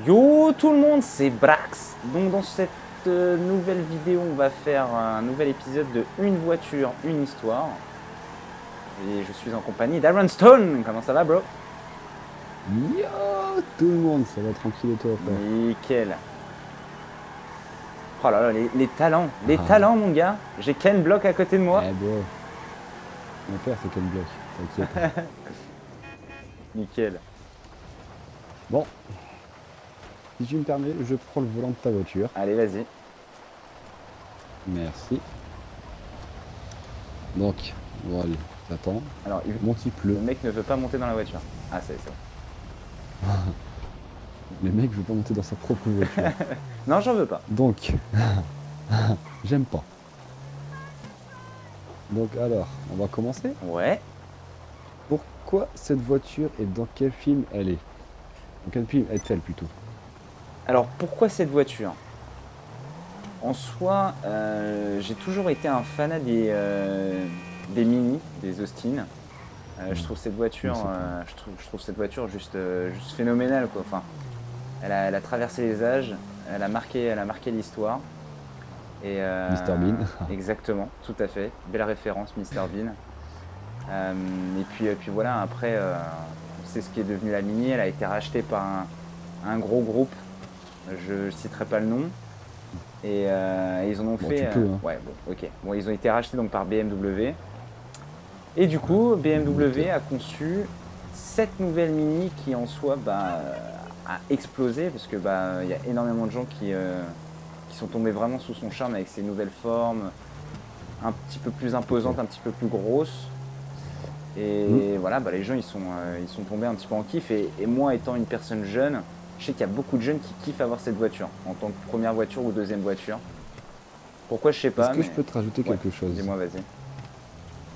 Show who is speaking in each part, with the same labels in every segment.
Speaker 1: Yo tout le monde, c'est Brax. Donc dans cette nouvelle vidéo, on va faire un nouvel épisode de Une voiture, une histoire. Et je suis en compagnie d'Aaron Stone. Comment ça va, bro?
Speaker 2: Yo, tout le monde, ça va tranquille et toi, frère?
Speaker 1: Nickel. Oh là là, les
Speaker 2: Ah,
Speaker 1: talents, mon gars. J'ai Ken Block à côté de moi.
Speaker 2: bro, mon père c'est Ken Block, t'inquiète.
Speaker 1: Nickel.
Speaker 2: Bon, si tu me permets, je prends le volant de ta voiture.
Speaker 1: Allez, vas-y.
Speaker 2: Merci. Donc, bon allez, t'attends.
Speaker 1: Alors,
Speaker 2: Monte, il
Speaker 1: le
Speaker 2: pleut.
Speaker 1: mec ne veut pas monter dans la voiture. Ah, c'est ça.
Speaker 2: Le mec veut pas monter dans sa propre voiture.
Speaker 1: Non, j'en veux pas.
Speaker 2: Donc, j'aime pas. Donc alors, on va commencer.
Speaker 1: Ouais.
Speaker 2: Pourquoi cette voiture et dans quel film elle est? Dans quel film est-elle plutôt?
Speaker 1: Alors, pourquoi cette voiture? En soi, j'ai toujours été un fanat des Mini, des Austin. Je trouve cette voiture,
Speaker 2: Non, c'est pas.
Speaker 1: je trouve cette voiture juste phénoménale, quoi. Enfin, elle a traversé les âges, elle a marqué l'histoire. Et
Speaker 2: Mr Bean.
Speaker 1: exactement, tout à fait, belle référence, Mr Bean. Et puis voilà, après, c'est ce qui est devenu la Mini. Elle a été rachetée par un gros groupe. Je citerai pas le nom. Et ils en ont
Speaker 2: Bon,
Speaker 1: fait.
Speaker 2: tu peux, hein.
Speaker 1: Ouais, bon, ok. Bon, ils ont été rachetés donc par BMW. Et du coup,
Speaker 2: Le
Speaker 1: BMW
Speaker 2: moteur.
Speaker 1: a conçu cette nouvelle Mini qui en soi a explosé parce que il y a énormément de gens qui sont tombés vraiment sous son charme avec ses nouvelles formes, un petit peu plus imposantes,
Speaker 2: Ok.
Speaker 1: un petit peu plus grosses.
Speaker 2: Hmm.
Speaker 1: Et voilà, les gens ils sont tombés un petit peu en kiff. Et moi, étant une personne jeune, je sais qu'il y a beaucoup de jeunes qui kiffent avoir cette voiture en tant que première voiture ou deuxième voiture. Pourquoi, je sais
Speaker 2: Est-ce
Speaker 1: pas,
Speaker 2: que je
Speaker 1: mais
Speaker 2: peux te rajouter
Speaker 1: ouais,
Speaker 2: quelque chose?
Speaker 1: dis-moi, vas-y.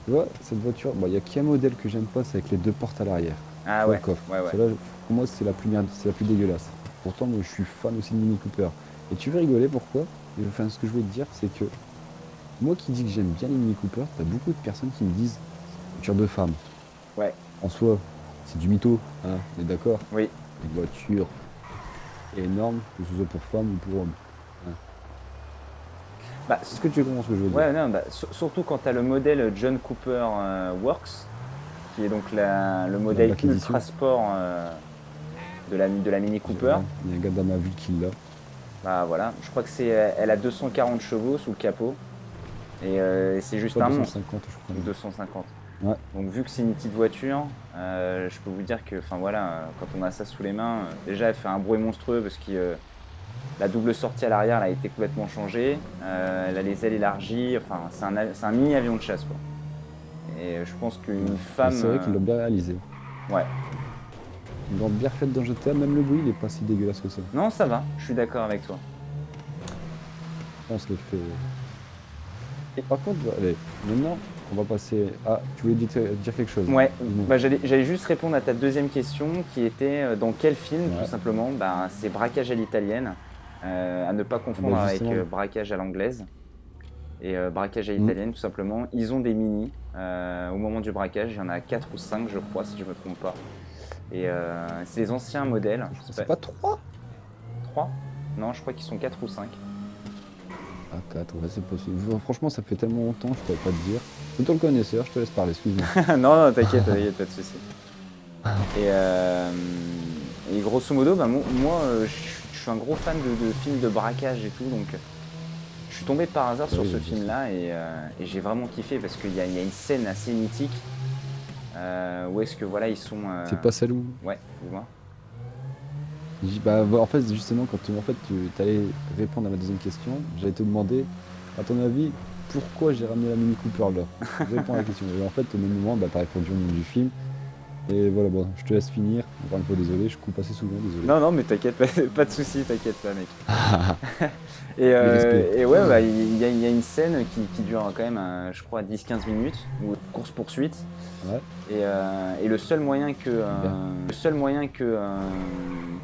Speaker 2: Tu vois, cette voiture, bon, il y a qu'un modèle que j'aime pas, c'est avec les deux portes à l'arrière.
Speaker 1: Ah
Speaker 2: Tu vois
Speaker 1: ouais,
Speaker 2: le coffre.
Speaker 1: ouais, ouais.
Speaker 2: Celle-là, pour moi, c'est la plus dégueulasse. Pourtant, moi, je suis fan aussi de Mini Cooper. Et tu veux rigoler, pourquoi? Enfin, ce que je voulais te dire, c'est que moi qui dis que j'aime bien les Mini Cooper, t'as beaucoup de personnes qui me disent voiture de femme.
Speaker 1: Ouais,
Speaker 2: En soi, c'est du mytho, hein, on est d'accord?
Speaker 1: oui.
Speaker 2: Une voiture énorme, que ce soit pour femme ou pour homme. Hein.
Speaker 1: Bah,
Speaker 2: Est-ce que tu comprends ce que je veux dire?
Speaker 1: ouais, non, surtout quand tu as le modèle John Cooper Works, qui est donc le
Speaker 2: La
Speaker 1: modèle
Speaker 2: Black
Speaker 1: ultra
Speaker 2: Edition.
Speaker 1: sport de la Mini Cooper.
Speaker 2: Il y a un gars dans ma ville qui l'a.
Speaker 1: Bah voilà, je crois que elle a 240 chevaux sous le capot. Et c'est
Speaker 2: Je
Speaker 1: juste
Speaker 2: crois
Speaker 1: un monstre,
Speaker 2: 250, je crois.
Speaker 1: 250.
Speaker 2: Ouais.
Speaker 1: Donc vu que c'est une petite voiture, je peux vous dire que, enfin voilà, quand on a ça sous les mains, déjà elle fait un bruit monstrueux parce que la double sortie à l'arrière elle a été complètement changée, elle a les ailes élargies, enfin c'est un mini avion de chasse, quoi. Et je pense qu'une
Speaker 2: Ouais. Mais
Speaker 1: femme,
Speaker 2: c'est vrai qu'ils l'ont bien réalisé.
Speaker 1: ouais,
Speaker 2: Ils l'ont bien fait dans GTA, même le bruit il est pas si dégueulasse que ça.
Speaker 1: non ça va, je suis d'accord avec toi.
Speaker 2: On se le fait. Et par contre, allez, maintenant, on va passer à. Tu voulais dire quelque chose?
Speaker 1: Ouais,
Speaker 2: Dis-moi.
Speaker 1: j'allais juste répondre à ta deuxième question qui était dans quel film, tout
Speaker 2: Ouais.
Speaker 1: simplement. C'est Braquage à l'italienne, à ne pas
Speaker 2: Ah bah
Speaker 1: confondre avec
Speaker 2: justement.
Speaker 1: Braquage à l'anglaise. Et braquage à
Speaker 2: Hmm.
Speaker 1: l'italienne, tout simplement. Ils ont des mini au moment du braquage. Il y en a 4 ou 5, je crois, si je me trompe pas. Et c'est les anciens modèles. Je sais
Speaker 2: C'est
Speaker 1: pas,
Speaker 2: pas 3?
Speaker 1: 3? Non, je crois qu'ils sont 4 ou 5.
Speaker 2: Ah, 4, ouais, c'est possible. Franchement, ça fait tellement longtemps, je pourrais pas te dire. C'est toi le connaisseur, je te laisse parler, excuse-moi.
Speaker 1: Non, non, t'inquiète, t'inquiète, pas de soucis. Et, euh, et grosso modo, moi, je suis un gros fan de films de braquage et tout, donc je suis tombé par hasard sur
Speaker 2: Oui,
Speaker 1: ce
Speaker 2: je sais.
Speaker 1: film-là et j'ai vraiment kiffé parce qu'il y a une scène assez mythique où est-ce que voilà ils sont.
Speaker 2: C'est pas celle où.
Speaker 1: Ouais, dis-moi.
Speaker 2: Bah, en fait, justement, quand tu allais répondre à ma deuxième question, j'allais te demander, à ton avis, pourquoi j'ai ramené la Mini Cooper là? Réponds à la question. Et en fait, au même moment, bah, tu as répondu au nom du film. Et voilà, bon, je te laisse finir. Encore une fois, désolé, je coupe assez souvent, désolé.
Speaker 1: Non, non, mais t'inquiète, pas de soucis, t'inquiète pas, mec.
Speaker 2: Le respect.
Speaker 1: Et ouais, il y a une scène qui dure quand même, je crois, 10-15 minutes, ou course-poursuite.
Speaker 2: Ouais,
Speaker 1: Et
Speaker 2: bien.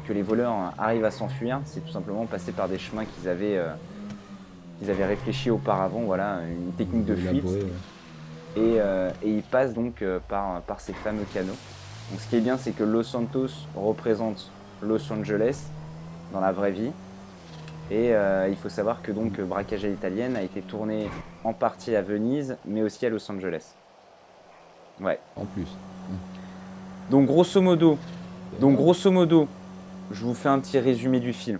Speaker 1: que les voleurs arrivent à s'enfuir, c'est tout simplement passer par des chemins qu'ils avaient réfléchi auparavant, voilà, une technique de fuite.
Speaker 2: Élaboré,
Speaker 1: Et ils passent donc par ces fameux canaux. Donc ce qui est bien, c'est que Los Santos représente Los Angeles dans la vraie vie. Et il faut savoir que donc Braquage à l'italienne a été tourné en partie à Venise, mais aussi à Los Angeles. Ouais.
Speaker 2: En plus.
Speaker 1: Donc grosso modo, je vous fais un petit résumé du film.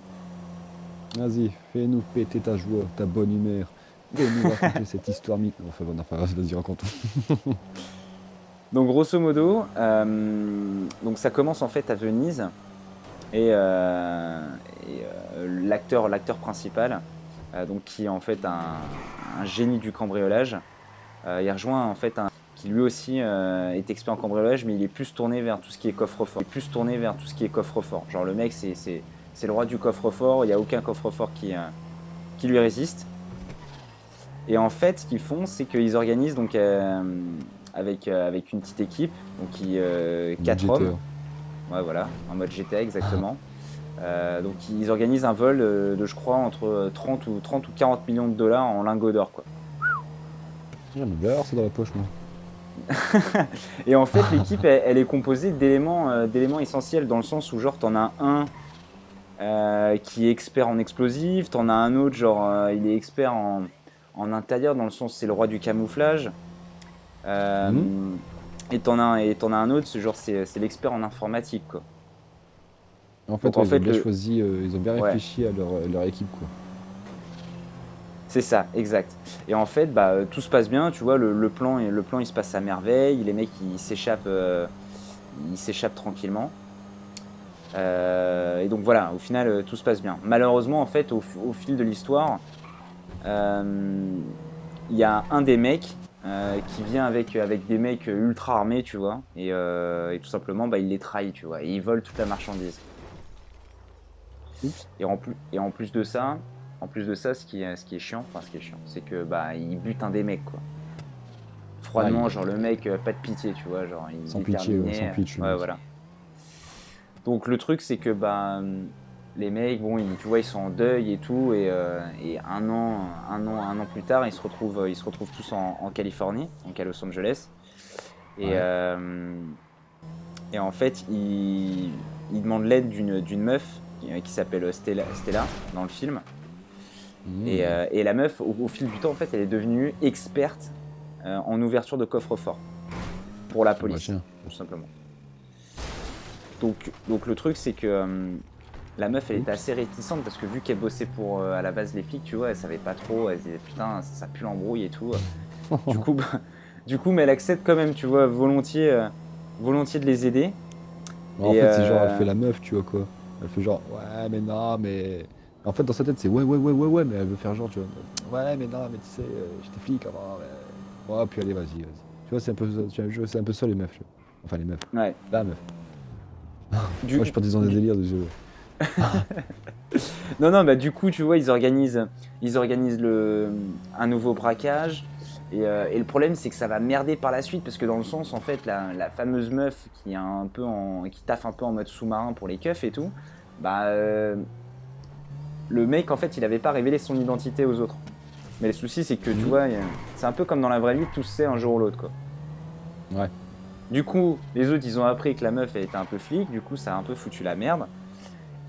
Speaker 2: Vas-y, fais-nous péter ta joie, ta bonne humeur. Fais-nous raconter cette histoire mythe. Enfin, bon, enfin, vas-y, raconte.
Speaker 1: Donc grosso modo, donc ça commence en fait à Venise et l'acteur principal, donc qui est en fait un génie du cambriolage, il rejoint en fait un qui lui aussi est expert en cambriolage, mais il est plus tourné vers tout ce qui est coffre-fort. Genre le mec c'est le roi du coffre-fort, il n'y a aucun coffre-fort qui lui résiste. Et en fait, ce qu'ils font, c'est qu'ils organisent donc avec une petite équipe, donc 4 hommes. Ouais, voilà, en mode GTA exactement. Donc ils organisent un vol de je crois entre 30 ou 40 millions de dollars en lingots d'or quoi.
Speaker 2: J'aimerais avoir ça dans la poche moi.
Speaker 1: Et en fait l'équipe elle est composée d'éléments essentiels dans le sens où genre t'en as un qui est expert en explosifs, t'en as un autre genre il est expert en intérieur dans le sens c'est le roi du camouflage. Et t'en as un autre, c'est l'expert en informatique quoi.
Speaker 2: En fait, ils ont bien choisi, ils ont bien réfléchi à leur équipe quoi.
Speaker 1: C'est ça, exact. Et en fait, bah, tout se passe bien, tu vois, le plan il se passe à merveille, les mecs ils s'échappent tranquillement. Et donc voilà, au final tout se passe bien. Malheureusement en fait au fil de l'histoire, il y a un des mecs qui vient avec des mecs ultra armés, tu vois, et tout simplement bah, il les trahit, tu vois, et ils volent toute la marchandise. Et en plus de ça, ce qui est chiant, c'est que bah il bute un des mecs quoi. Froidement, genre le mec pas de pitié, tu vois, genre il
Speaker 2: sans pitié, sans pitié.
Speaker 1: Ouais, voilà. Donc le truc c'est que bah les mecs, bon, tu vois, ils sont en deuil et tout, et un an plus tard, ils se retrouvent tous en Californie, donc à Los Angeles, et en fait, ils demandent l'aide d'une meuf qui s'appelle Stella dans le film, et la meuf, au fil du temps, en fait, elle est devenue experte en ouverture de coffre-fort pour la police, tout simplement. Donc le truc, c'est que la meuf, elle était assez réticente parce que vu qu'elle bossait pour à la base les flics, tu vois, elle savait pas trop, elle disait putain, ça pue l'embrouille et tout. Du coup, mais elle accepte quand même, tu vois, volontiers de les aider.
Speaker 2: En fait, c'est genre, elle fait la meuf, tu vois quoi. Elle fait genre, ouais, mais non, mais. En fait, dans sa tête, c'est ouais, mais elle veut faire genre, tu vois. Ouais, mais non, mais tu sais, j'étais flic avant. Mais... Ouais, puis allez, vas-y. Tu vois, c'est un peu ça les meufs. Tu vois. Enfin, les meufs.
Speaker 1: Ouais.
Speaker 2: La meuf. Moi, je partais dans des délires de jeu.
Speaker 1: Non, bah du coup, tu vois, ils organisent un nouveau braquage. Et le problème, c'est que ça va merder par la suite parce que dans le sens, en fait, la fameuse meuf qui taffe un peu en mode sous-marin pour les keufs et tout, bah le mec, en fait, il avait pas révélé son identité aux autres. Mais le souci, c'est que tu vois, c'est un peu comme dans la vraie vie, tout se sait un jour ou l'autre, quoi.
Speaker 2: Ouais.
Speaker 1: Du coup, les autres, ils ont appris que la meuf, elle était un peu flic. Du coup, ça a un peu foutu la merde.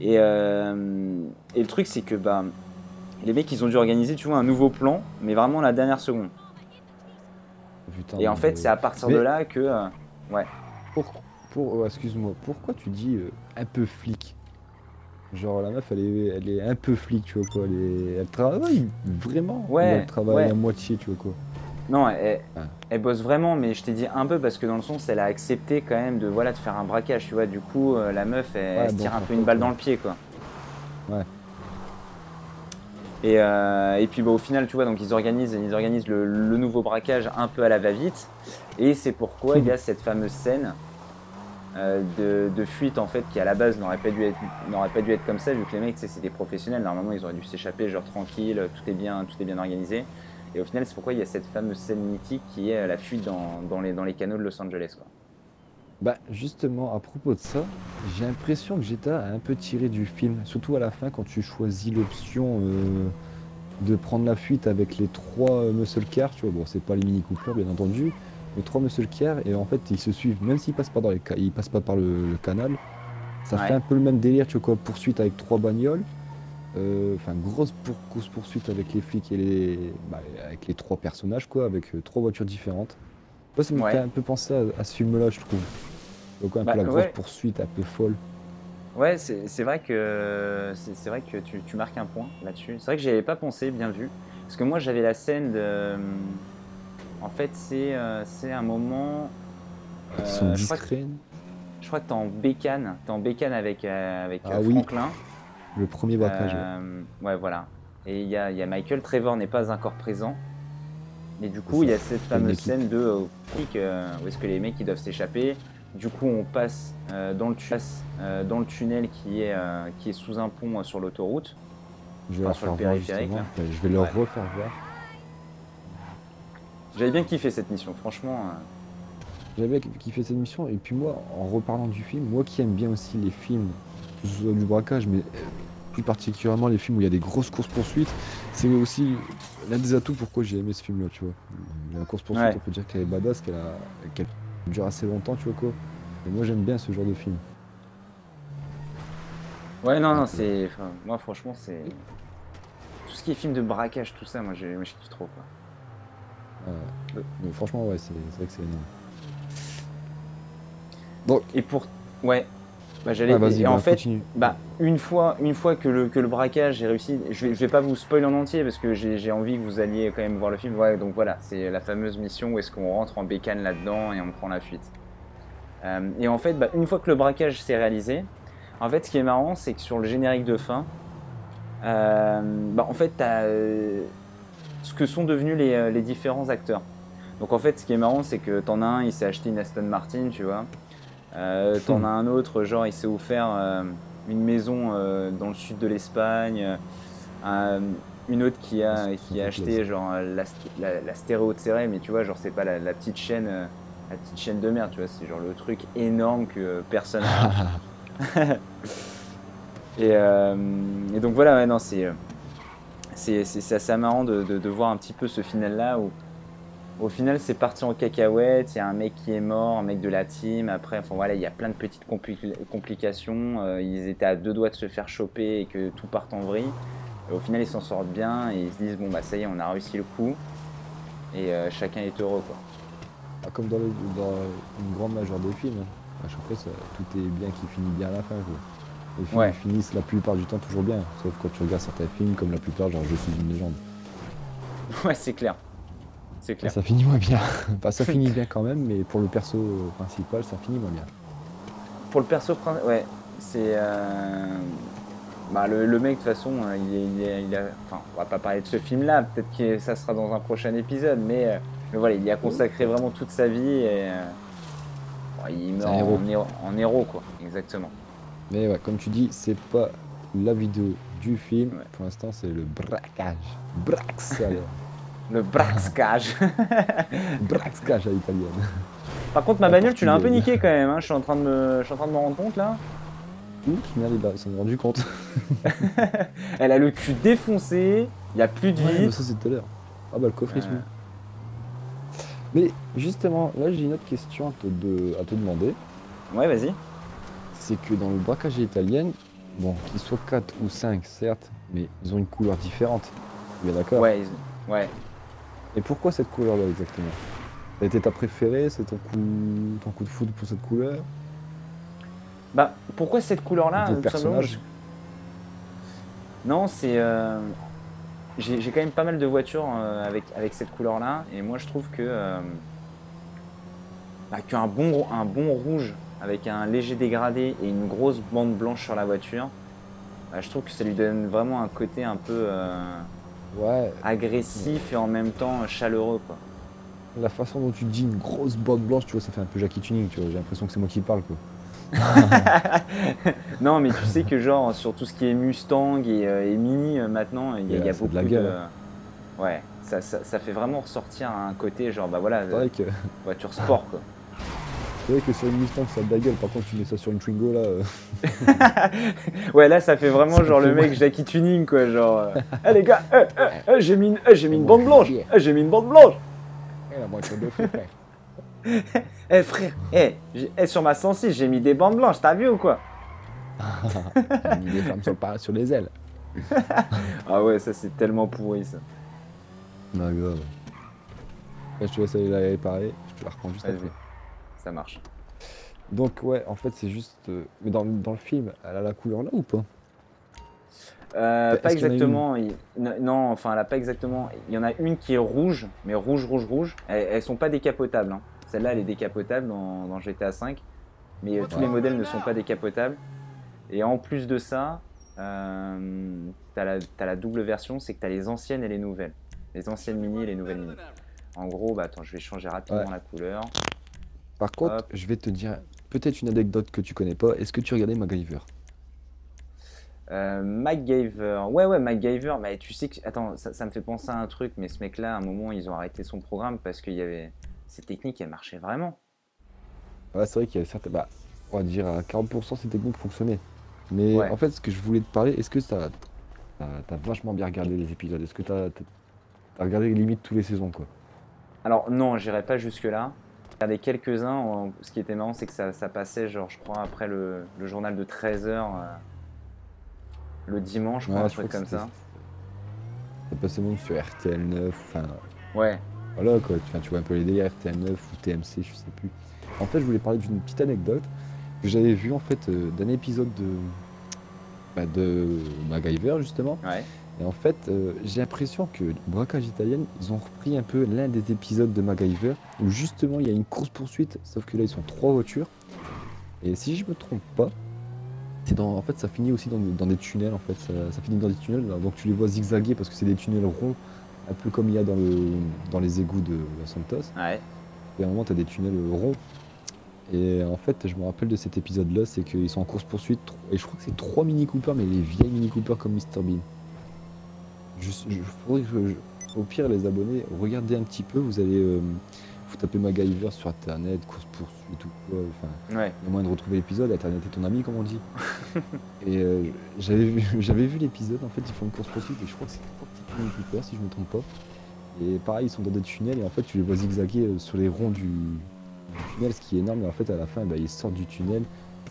Speaker 1: Et le truc, c'est que bah, les mecs, ils ont dû organiser, tu vois, un nouveau plan, mais vraiment la dernière seconde. Putain, et en fait, c'est à partir de là que... ouais.
Speaker 2: Excuse-moi, pourquoi tu dis un peu flic? Genre la meuf, elle est un peu flic, tu vois quoi. Elle travaille vraiment.
Speaker 1: Ouais.
Speaker 2: Elle travaille à moitié, tu vois quoi.
Speaker 1: Non, elle bosse vraiment, mais je t'ai dit un peu parce que dans le sens, elle a accepté quand même de faire un braquage, tu vois. Du coup, la meuf, elle se tire un peu une balle dans le pied, quoi.
Speaker 2: Ouais.
Speaker 1: Et puis bah, au final, tu vois, donc ils organisent le nouveau braquage un peu à la va-vite. Et c'est pourquoi il y a cette fameuse scène de fuite en fait qui à la base n'aurait pas dû être comme ça vu que les mecs c'est des professionnels, normalement ils auraient dû s'échapper genre tranquille, tout est bien organisé. Et au final, c'est pourquoi il y a cette fameuse scène mythique qui est la fuite dans les canaux de Los Angeles, quoi.
Speaker 2: Bah justement, à propos de ça, j'ai l'impression que GTA a un peu tiré du film, surtout à la fin quand tu choisis l'option de prendre la fuite avec les 3 muscle cars, tu vois, bon c'est pas les Mini Cooper bien entendu, les 3 muscle cars, et en fait ils se suivent, même s'ils passent pas par le canal, Ça
Speaker 1: Ouais.
Speaker 2: fait un peu le même délire, tu vois quoi, poursuite avec 3 bagnoles. Enfin, grosse course-poursuite avec les flics et avec les 3 personnages, quoi, avec 3 voitures différentes. Moi, ça me fait
Speaker 1: Ouais.
Speaker 2: un peu penser à ce film-là, je trouve. Donc, un peu
Speaker 1: Bah
Speaker 2: la grosse
Speaker 1: ouais.
Speaker 2: poursuite, un peu folle.
Speaker 1: Ouais, c'est vrai que c'est vrai que tu marques un point là-dessus. C'est vrai que j'y avais pas pensé, bien vu. Parce que moi j'avais la scène de. En fait, c'est un moment.
Speaker 2: Quand ils sont
Speaker 1: Je crois que
Speaker 2: discrets.
Speaker 1: t'es en bécane. T'es en bécane avec
Speaker 2: Ah oui,
Speaker 1: Franklin.
Speaker 2: le premier braquage, ouais.
Speaker 1: Ouais, voilà. Et il y a Michael. Trevor n'est pas encore présent. Et du
Speaker 2: C'est
Speaker 1: coup,
Speaker 2: ça.
Speaker 1: il y a cette
Speaker 2: T'as une
Speaker 1: fameuse
Speaker 2: équipe.
Speaker 1: scène de flic, où est-ce que les mecs ils doivent s'échapper. Du coup, on passe dans le tunnel qui est sous un pont sur l'autoroute,
Speaker 2: Je vais
Speaker 1: enfin
Speaker 2: leur
Speaker 1: sur le
Speaker 2: faire voir
Speaker 1: périphérique.
Speaker 2: justement.
Speaker 1: Là.
Speaker 2: Enfin, je vais leur
Speaker 1: Ouais.
Speaker 2: refaire voir.
Speaker 1: J'avais bien kiffé cette mission, franchement.
Speaker 2: J'avais kiffé cette mission. Et puis moi, en reparlant du film, moi qui aime bien aussi les films, que ce soit du braquage, mais plus particulièrement les films où il y a des grosses courses-poursuites, c'est aussi l'un des atouts pourquoi j'ai aimé ce film-là, tu vois. La course-poursuite,
Speaker 1: Ouais.
Speaker 2: on peut dire qu'elle est badass, qu'elle dure assez longtemps, tu vois quoi. Et moi j'aime bien ce genre de film.
Speaker 1: Ouais, non,
Speaker 2: Ah,
Speaker 1: non, c'est. Enfin, moi, franchement, c'est. Tout ce qui est film de braquage, tout ça, moi, je kiffe trop, quoi.
Speaker 2: donc franchement, ouais, c'est vrai que c'est énorme. Donc,
Speaker 1: Et pour. Ouais. Bah, j'allais.
Speaker 2: ouais, vas-y,
Speaker 1: Et en fait,
Speaker 2: continue.
Speaker 1: bah, une fois que le braquage est réussi, je vais pas vous spoil en entier parce que j'ai envie que vous alliez quand même voir le film. Ouais, donc voilà, c'est la fameuse mission où est-ce qu'on rentre en bécane là-dedans et on prend la fuite. Et en fait, bah, une fois que le braquage s'est réalisé, en fait, ce qui est marrant, c'est que sur le générique de fin, bah, en fait, t'as ce que sont devenus les différents acteurs. Donc en fait, ce qui est marrant, c'est que t'en as un, il s'est acheté une Aston Martin, tu vois. T'en as un autre, genre il s'est offert une maison dans le sud de l'Espagne. Une autre qui a acheté genre la stéréo de Céré, mais tu vois, genre c'est pas la petite chaîne de merde, tu vois, c'est genre le truc énorme que personne n'a. Et donc voilà, ouais, non, c'est assez marrant de voir un petit peu ce final là où au final c'est parti en cacahuète, il y a un mec qui est mort, un mec de la team, après enfin voilà, il y a plein de petites complications, ils étaient à 2 doigts de se faire choper et que tout parte en vrille. Et au final ils s'en sortent bien et ils se disent bon bah ça y est, on a réussi le coup et chacun est heureux, quoi.
Speaker 2: Ah, comme dans une grande majeure des films, hein. À chaque fois, tout est bien qui finit bien à la fin, quoi. Les films
Speaker 1: Ouais.
Speaker 2: finissent la plupart du temps toujours bien, sauf quand tu regardes certains films, comme la plupart, genre Je suis une légende.
Speaker 1: Ouais, c'est clair. C'est
Speaker 2: Et
Speaker 1: clair.
Speaker 2: ça finit moins bien. Enfin, ça finit bien quand même, mais pour le perso principal, ça finit moins bien.
Speaker 1: Pour le perso, ouais, c'est. Bah, le mec, de toute façon, enfin, on va pas parler de ce film-là, peut-être que ça sera dans un prochain épisode, mais voilà, il y a consacré vraiment toute sa vie et bon, il
Speaker 2: C'est
Speaker 1: meurt
Speaker 2: un héros.
Speaker 1: en héros, quoi, exactement.
Speaker 2: Mais ouais, comme tu dis, c'est pas la vidéo du film.
Speaker 1: Ouais.
Speaker 2: Pour l'instant, c'est le braquage. Braxage.
Speaker 1: Le braxcage.
Speaker 2: Braxage à l'italienne.
Speaker 1: Par contre, ma
Speaker 2: La
Speaker 1: bagnole, tu l'as un peu
Speaker 2: portugaise.
Speaker 1: niqué quand même, hein. Je suis en train de me rendre compte là.
Speaker 2: Ouh, final, ils s'en sont rendu compte.
Speaker 1: Elle a le cul défoncé, il n'y a plus de
Speaker 2: Ouais, bah
Speaker 1: vitres.
Speaker 2: ça c'est tout à l'heure. Ah bah le coffre est soumis. Mais justement, là j'ai une autre question à te demander.
Speaker 1: Ouais, vas-y.
Speaker 2: C'est que dans le braquage à l'italienne, bon, qu'ils soient 4 ou 5 certes, mais ils ont une couleur différente. Bien d'accord.
Speaker 1: Ouais, ouais.
Speaker 2: Et pourquoi cette couleur-là exactement? Ça a été ta préférée? C'est ton coup de foudre pour cette couleur?
Speaker 1: Bah, pourquoi cette couleur-là?
Speaker 2: Ton
Speaker 1: Tout simplement,
Speaker 2: personnage?
Speaker 1: non, c'est. J'ai quand même pas mal de voitures avec cette couleur-là, et moi je trouve que qu'un bon rouge avec un léger dégradé et une grosse bande blanche sur la voiture, bah, je trouve que ça lui donne vraiment un côté un peu
Speaker 2: Ouais,
Speaker 1: agressif et en même temps chaleureux, quoi.
Speaker 2: la façon dont tu dis une grosse bande blanche, tu vois, ça fait un peu Jackie Tuning, tu vois. J'ai l'impression que c'est moi qui parle, quoi.
Speaker 1: Non, mais tu sais que genre sur tout ce qui est Mustang et Mini maintenant, il y a
Speaker 2: C'est
Speaker 1: beaucoup
Speaker 2: de la gueule, hein.
Speaker 1: Ouais, ça fait vraiment ressortir un côté genre bah voilà,
Speaker 2: C'est vrai que,
Speaker 1: voiture sport, quoi.
Speaker 2: c'est vrai que sur une Mustang, ça a de la gueule. Par contre, tu mets ça sur une Twingo, là.
Speaker 1: Ouais, là ça fait vraiment
Speaker 2: Ça
Speaker 1: genre
Speaker 2: fait
Speaker 1: le mec Jackie Tuning, quoi, genre eh les gars, j'ai mis une bande blanche. J'ai mis une bande blanche.
Speaker 2: la voiture de fou, frère.
Speaker 1: Frère, sur ma 106, j'ai mis des bandes blanches, t'as vu ou quoi?
Speaker 2: J'ai mis des flammes sur les ailes.
Speaker 1: Ah ouais, ça c'est tellement pourri ça.
Speaker 2: Non, grave. Là, je te laisse aller la réparer, je te la reprends juste
Speaker 1: Vas-y,
Speaker 2: après.
Speaker 1: ça marche.
Speaker 2: Donc ouais, en fait c'est juste... Mais dans le film, elle a la couleur là ou pas?
Speaker 1: Pas
Speaker 2: Est-ce qu'il y en a une?
Speaker 1: exactement. Non, enfin, elle a pas exactement. Il y en a une qui est rouge, mais rouge, rouge, rouge. Elles sont pas décapotables, hein. Celle-là, elle est décapotable dans GTA V, mais tous les
Speaker 2: Ouais.
Speaker 1: modèles ne sont pas décapotables. Et en plus de ça, t'as la double version, c'est que t'as les anciennes et les nouvelles. Les anciennes mini et les nouvelles mini. En gros, bah attends, je vais changer
Speaker 2: Ouais.
Speaker 1: rapidement la couleur.
Speaker 2: Par contre,
Speaker 1: Hop.
Speaker 2: je vais te dire peut-être une anecdote que tu connais pas. Est-ce que tu regardais MacGyver?
Speaker 1: MacGyver. Ouais, MacGyver. Mais tu sais que. Attends, ça me fait penser à un truc, mais ce mec-là, à un moment, ils ont arrêté son programme parce qu'il y avait. Ces techniques, elles marchaient vraiment.
Speaker 2: Ouais, c'est vrai qu'il y a certains... Bah, on va dire à 40% ces techniques fonctionnaient. Mais
Speaker 1: Ouais.
Speaker 2: en fait, ce que je voulais te parler, est-ce que t'as vachement bien regardé les épisodes? Est-ce que t'as regardé limite tous les saisons, quoi?
Speaker 1: Alors, non, j'irai pas jusque-là. J'ai regardé quelques-uns. Ce qui était marrant, c'est que ça passait, genre, je crois, après le journal de 13h le dimanche, je crois, un
Speaker 2: Ouais, je crois
Speaker 1: truc
Speaker 2: que
Speaker 1: comme
Speaker 2: c'était...
Speaker 1: ça.
Speaker 2: Ça passait même sur RTL 9, enfin...
Speaker 1: Ouais.
Speaker 2: Voilà, quoi. Tu vois un peu les délires RTL 9 ou TMC, je sais plus. En fait, je voulais parler d'une petite anecdote que j'avais vue, en fait, d'un épisode de MacGyver, justement.
Speaker 1: Ouais.
Speaker 2: Et en fait, j'ai l'impression que Braquage Italienne, ils ont repris un peu l'un des épisodes de MacGyver où justement il y a une course-poursuite, sauf que là ils sont trois voitures. Et si je me trompe pas, en fait ça finit aussi dans des tunnels en fait, ça finit dans des tunnels, donc tu les vois zigzaguer parce que c'est des tunnels ronds, un peu comme il y a dans les égouts de Los Santos.
Speaker 1: Ouais.
Speaker 2: Et à un moment tu as des tunnels ronds. Et en fait, je me rappelle de cet épisode-là, c'est qu'ils sont en course-poursuite, et je crois que c'est trois Mini Cooper, mais les vieilles Mini Cooper comme Mr Bean. Faudrait que au pire, les abonnés, regardez un petit peu. Vous tapez MacGyver sur internet, course poursuite ou quoi. Enfin,
Speaker 1: Ouais.
Speaker 2: il y a moyen de retrouver l'épisode. Internet est ton ami, comme on dit. Et j'avais vu l'épisode. En fait, ils font une course poursuite et je crois que c'est trois petits Mini Cooper, si je me trompe pas. Et pareil, ils sont dans des tunnels et en fait, tu les vois zigzaguer sur les ronds du tunnel, ce qui est énorme. Et en fait, à la fin, bah, ils sortent du tunnel.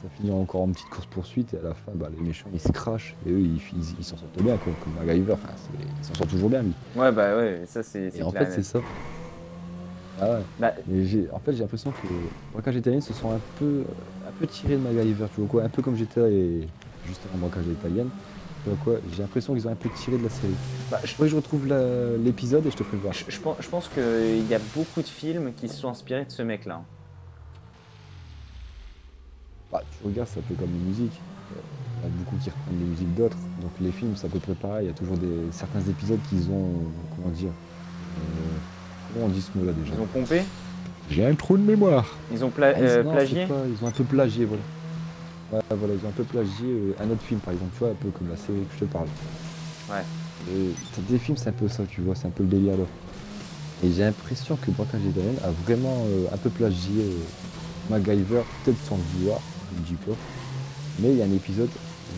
Speaker 2: Ça finit encore en petite course poursuite et à la fin bah, les méchants ils se crachent et eux ils s'en sortent bien quoi, comme MacGyver, enfin, il s'en sort toujours bien lui.
Speaker 1: Ouais, bah ouais, ça c'est
Speaker 2: Et en
Speaker 1: clair et
Speaker 2: fait c'est
Speaker 1: net.
Speaker 2: ça. Ah ouais.
Speaker 1: Bah,
Speaker 2: Et en fait j'ai l'impression que Braquage Italien se sont un peu tirés de MacGyver, tu vois quoi, un peu comme GTA et justement Braquage Italien. Tu vois quoi, j'ai l'impression qu'ils ont un peu tiré de la série.
Speaker 1: bah,
Speaker 2: Je pourrais que je retrouve l'épisode et je te ferai voir.
Speaker 1: je pense qu'il y a beaucoup de films qui se sont inspirés de ce mec-là.
Speaker 2: Bah, tu regardes, c'est un peu comme les musiques. Il y en a beaucoup qui reprennent des musiques d'autres. Donc les films, c'est à peu près pareil. Il y a toujours certains épisodes qu'ils ont, comment dire, comment on dit ce mot-là déjà?
Speaker 1: Ils ont pompé,
Speaker 2: J'ai un trou de mémoire.
Speaker 1: ils ont
Speaker 2: Non,
Speaker 1: plagié.
Speaker 2: c'est pas, ils ont un peu plagié, voilà. Ouais, voilà, ils ont un peu plagié un autre film, par exemple, tu vois, un peu comme la série que je te parle.
Speaker 1: Ouais.
Speaker 2: T'as des films, c'est un peu ça, tu vois, c'est un peu le délire là. Et j'ai l'impression que Braquage Italien a vraiment un peu plagié MacGyver, peut-être sans le vouloir, je ne dis pas. Mais il y a un épisode,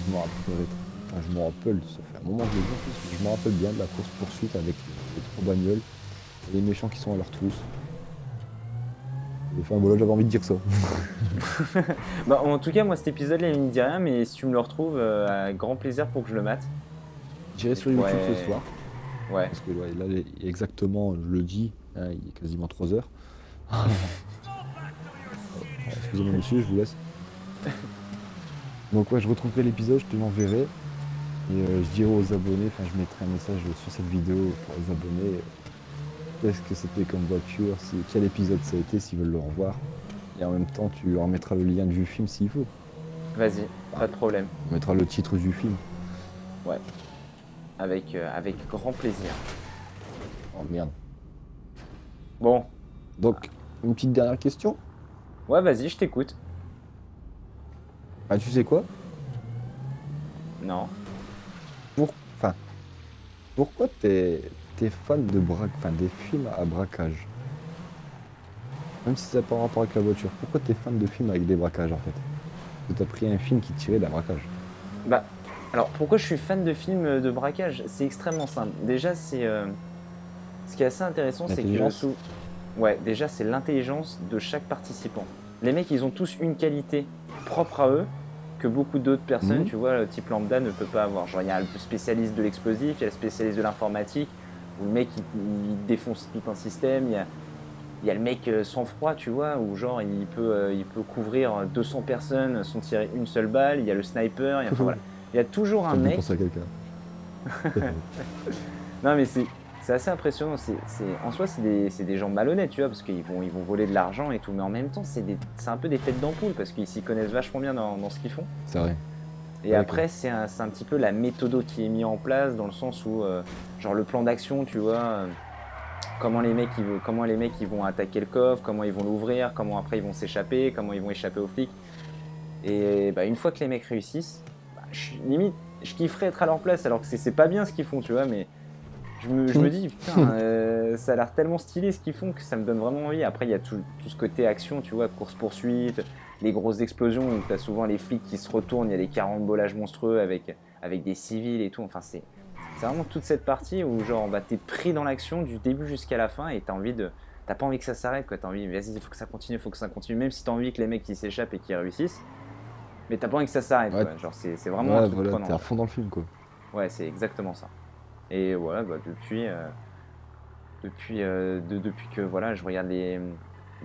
Speaker 2: je me rappelle, enfin, je me rappelle, ça fait un moment que je l'ai vu en plus, mais je me rappelle bien de la course-poursuite avec les trois bagnoles et les méchants qui sont à leur trousse. Enfin voilà, j'avais envie de dire ça.
Speaker 1: Bah, en tout cas, moi cet épisode-là, il me dit rien, mais si tu me le retrouves, avec grand plaisir pour que je le mate.
Speaker 2: J'irai sur YouTube
Speaker 1: Ouais.
Speaker 2: ce soir,
Speaker 1: Ouais.
Speaker 2: parce que ouais, là, exactement, je le dis, hein, il est quasiment 3 heures. Excusez-moi monsieur, je vous laisse. Donc ouais, je retrouverai l'épisode, je te l'enverrai. Et je dirai aux abonnés, enfin je mettrai un message sur cette vidéo pour les abonnés. Qu'est-ce que c'était comme voiture, quel épisode ça a été, s'ils veulent le revoir. Et en même temps, tu leur mettras le lien du film s'il faut.
Speaker 1: Vas-y, pas de problème.
Speaker 2: On mettra le titre du film.
Speaker 1: Ouais. Avec grand plaisir.
Speaker 2: Oh merde.
Speaker 1: Bon.
Speaker 2: Donc, une petite dernière question.
Speaker 1: Ouais, vas-y, je t'écoute.
Speaker 2: Ah, tu sais quoi?
Speaker 1: Non.
Speaker 2: Enfin, pourquoi t'es fan enfin, des films à braquage? Même si ça n'a pas rapport avec la voiture, pourquoi t'es fan de films avec des braquages en fait? Parce que t'as pris un film qui tirait d'un braquage.
Speaker 1: Bah, alors pourquoi je suis fan de films de braquage? C'est extrêmement simple. Déjà, ce qui est assez intéressant, c'est que
Speaker 2: L'intelligence.
Speaker 1: ouais, déjà, c'est l'intelligence de chaque participant. Les mecs, ils ont tous une qualité propre à eux que beaucoup d'autres personnes,
Speaker 2: Mhm.
Speaker 1: tu vois, type lambda ne peut pas avoir. Genre, il y a le spécialiste de l'explosif, il y a le spécialiste de l'informatique, où le mec il défonce tout un système, il y a le mec sans froid, tu vois, où genre il peut couvrir 200 personnes sans tirer une seule balle, il y a le sniper, enfin voilà. Il y a toujours un
Speaker 2: Ça me fait
Speaker 1: mec.
Speaker 2: penser à quelqu'un.
Speaker 1: Non, mais c'est assez impressionnant. En soi, c'est des gens malhonnêtes, tu vois, parce ils vont voler de l'argent et tout. Mais en même temps, c'est un peu des têtes d'ampoule, parce qu'ils s'y connaissent vachement bien dans ce qu'ils font.
Speaker 2: C'est vrai.
Speaker 1: Et
Speaker 2: Ouais,
Speaker 1: après, c'est un petit peu la méthode qui est mise en place, dans le sens où, genre, le plan d'action, tu vois, comment les mecs ils vont attaquer le coffre, comment ils vont l'ouvrir, comment après ils vont s'échapper, comment ils vont échapper aux flics. Et bah, une fois que les mecs réussissent, bah, limite, je kifferais être à leur place, alors que c'est pas bien ce qu'ils font, tu vois, mais je me dis, putain, ça a l'air tellement stylé ce qu'ils font que ça me donne vraiment envie. Après, il y a tout ce côté action, tu vois, course-poursuite, les grosses explosions où tu as souvent les flics qui se retournent, il y a des carambolages monstrueux avec des civils et tout. Enfin, c'est vraiment toute cette partie où, genre, bah, t'es pris dans l'action du début jusqu'à la fin et t'as pas envie que ça s'arrête, quoi. T'as envie, vas-y, il faut que ça continue, même si t'as envie que les mecs ils s'échappent et qu'ils réussissent. Mais t'as pas envie que ça s'arrête,
Speaker 2: ouais,
Speaker 1: quoi. Genre, c'est vraiment un
Speaker 2: ouais,
Speaker 1: truc
Speaker 2: voilà,
Speaker 1: prenant.
Speaker 2: t'es à fond dans le film, quoi.
Speaker 1: Ouais, c'est exactement ça. Et voilà, bah, depuis que voilà, je regarde les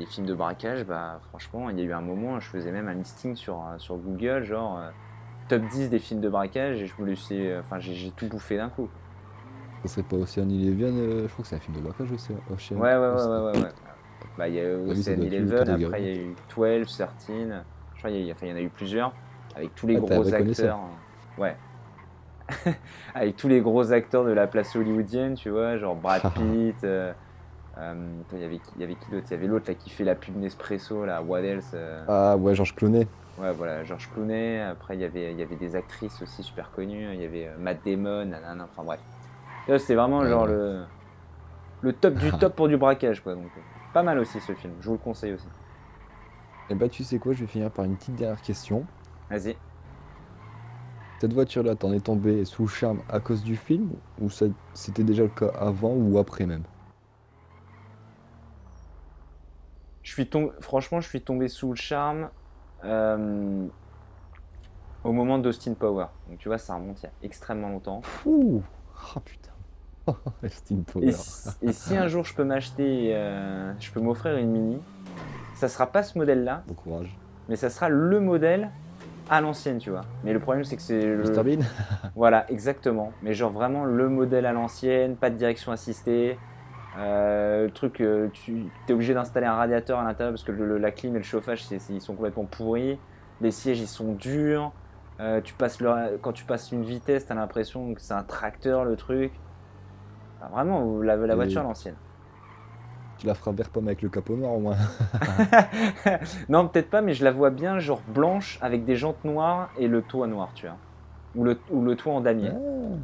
Speaker 1: films de braquage, bah, franchement, il y a eu un moment, je faisais même un listing sur Google, genre top 10 des films de braquage, et je me laissais, enfin, j'ai tout bouffé d'un coup.
Speaker 2: Ça serait pas Ocean Eleven, je crois que c'est un film de braquage aussi.
Speaker 1: Ouais. Bah, il y a eu
Speaker 2: Ah oui, ça
Speaker 1: Ocean
Speaker 2: doit être le cas
Speaker 1: Eleven,
Speaker 2: de
Speaker 1: après
Speaker 2: Gary.
Speaker 1: il y a eu 12, 13, je crois il y en a eu plusieurs, avec tous les
Speaker 2: Ah, t'es un
Speaker 1: gros
Speaker 2: vrai connaisseur.
Speaker 1: acteurs. Ouais, avec tous les gros acteurs de la place hollywoodienne, tu vois, genre Brad Pitt. Il y avait qui d'autre? Il y avait l'autre là qui fait la pub Nespresso, là, What Else?
Speaker 2: Ah ouais, Georges Clooney.
Speaker 1: Ouais, voilà, George Clooney. Après, il y avait des actrices aussi super connues. Il y avait Matt Damon, nanana, enfin bref. Là, c'était vraiment
Speaker 2: Ouais,
Speaker 1: genre
Speaker 2: voilà.
Speaker 1: le top du top pour du braquage, quoi. Donc, pas mal aussi ce film, je vous le conseille aussi.
Speaker 2: Et bah, tu sais quoi, je vais finir par une petite dernière question.
Speaker 1: Vas-y.
Speaker 2: Cette voiture-là, t'en es tombé sous le charme à cause du film ou c'était déjà le cas avant ou après même?
Speaker 1: Franchement, je suis tombé sous le charme euh, au moment d'Austin Power. Donc, tu vois, ça remonte il y a extrêmement longtemps.
Speaker 2: Ouh. Ah putain. Austin Power.
Speaker 1: Et si un jour je peux je peux m'offrir une Mini, ça sera pas ce modèle-là,
Speaker 2: Bon courage.
Speaker 1: mais ça sera le modèle à l'ancienne, tu vois. Mais le problème, c'est que c'est
Speaker 2: Mr
Speaker 1: le.
Speaker 2: Bean?
Speaker 1: Voilà, exactement. Mais genre vraiment le modèle à l'ancienne, pas de direction assistée. Le truc, tu es obligé d'installer un radiateur à l'intérieur parce que la clim et le chauffage, ils sont complètement pourris. Les sièges, ils sont durs. Quand tu passes une vitesse, tu as l'impression que c'est un tracteur, le truc. Enfin, vraiment, la voiture à
Speaker 2: Et
Speaker 1: l'ancienne.
Speaker 2: tu la feras vert pomme avec le capot noir au moins.
Speaker 1: Non, peut-être pas, mais je la vois bien, genre blanche avec des jantes noires et le toit noir, tu vois. Ou le toit en damier.
Speaker 2: Ah,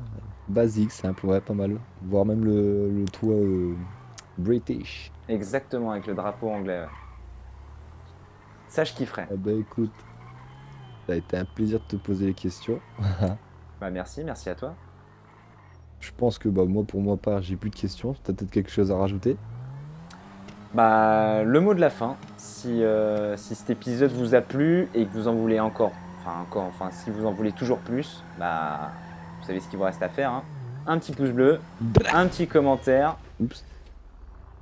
Speaker 2: basique, simple, ouais, pas mal. Voire même le toit British.
Speaker 1: Exactement, avec le drapeau anglais. Ouais. Ça, je kifferais.
Speaker 2: Ah bah écoute, ça a été un plaisir de te poser les questions.
Speaker 1: Bah, merci à toi.
Speaker 2: Je pense que bah moi pour moi part j'ai plus de questions. T'as peut-être quelque chose à rajouter?
Speaker 1: Bah, le mot de la fin. Si cet épisode vous a plu et que vous en voulez enfin, si vous en voulez toujours plus, bah, vous savez ce qu'il vous reste à faire. Hein. Un petit pouce bleu, un petit commentaire.
Speaker 2: Oups.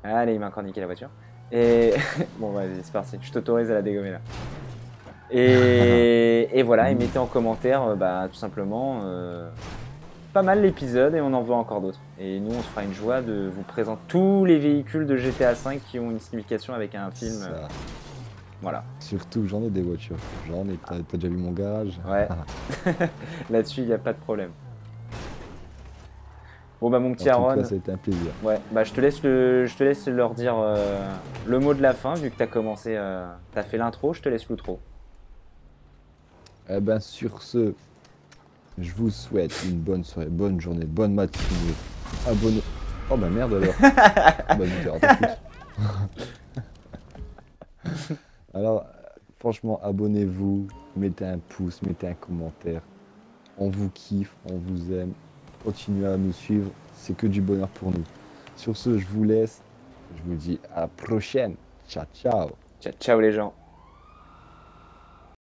Speaker 1: Allez, il m'a encore niqué la voiture. Et bon, vas-y, c'est parti. Je t'autorise à la dégommer là. Et voilà, et mettez en commentaire, bah, tout simplement, pas mal l'épisode et on en veut encore d'autres. Et nous, on se fera une joie de vous présenter tous les véhicules de GTA V qui ont une signification avec un film.
Speaker 2: Ça.
Speaker 1: Voilà.
Speaker 2: Surtout j'en ai des voitures. J'en ai. T'as déjà vu mon garage?
Speaker 1: Ouais. Là-dessus, il n'y a pas de problème. Bon, bah, mon
Speaker 2: En
Speaker 1: petit
Speaker 2: tout
Speaker 1: Aaron,
Speaker 2: cas, ça a été un plaisir.
Speaker 1: ouais, bah, je te laisse leur dire le mot de la fin, vu que t'as fait l'intro, je te laisse l'outro.
Speaker 2: Eh ben sur ce, je vous souhaite une bonne soirée, bonne journée, bonne matinée. Abonnez. Oh bah merde alors. Bah putain, attends, alors, franchement, abonnez-vous, mettez un pouce, mettez un commentaire. On vous kiffe, on vous aime. Continuez à nous suivre, c'est que du bonheur pour nous. Sur ce, je vous laisse. Je vous dis à la prochaine. Ciao, ciao.
Speaker 1: Ciao, ciao les gens.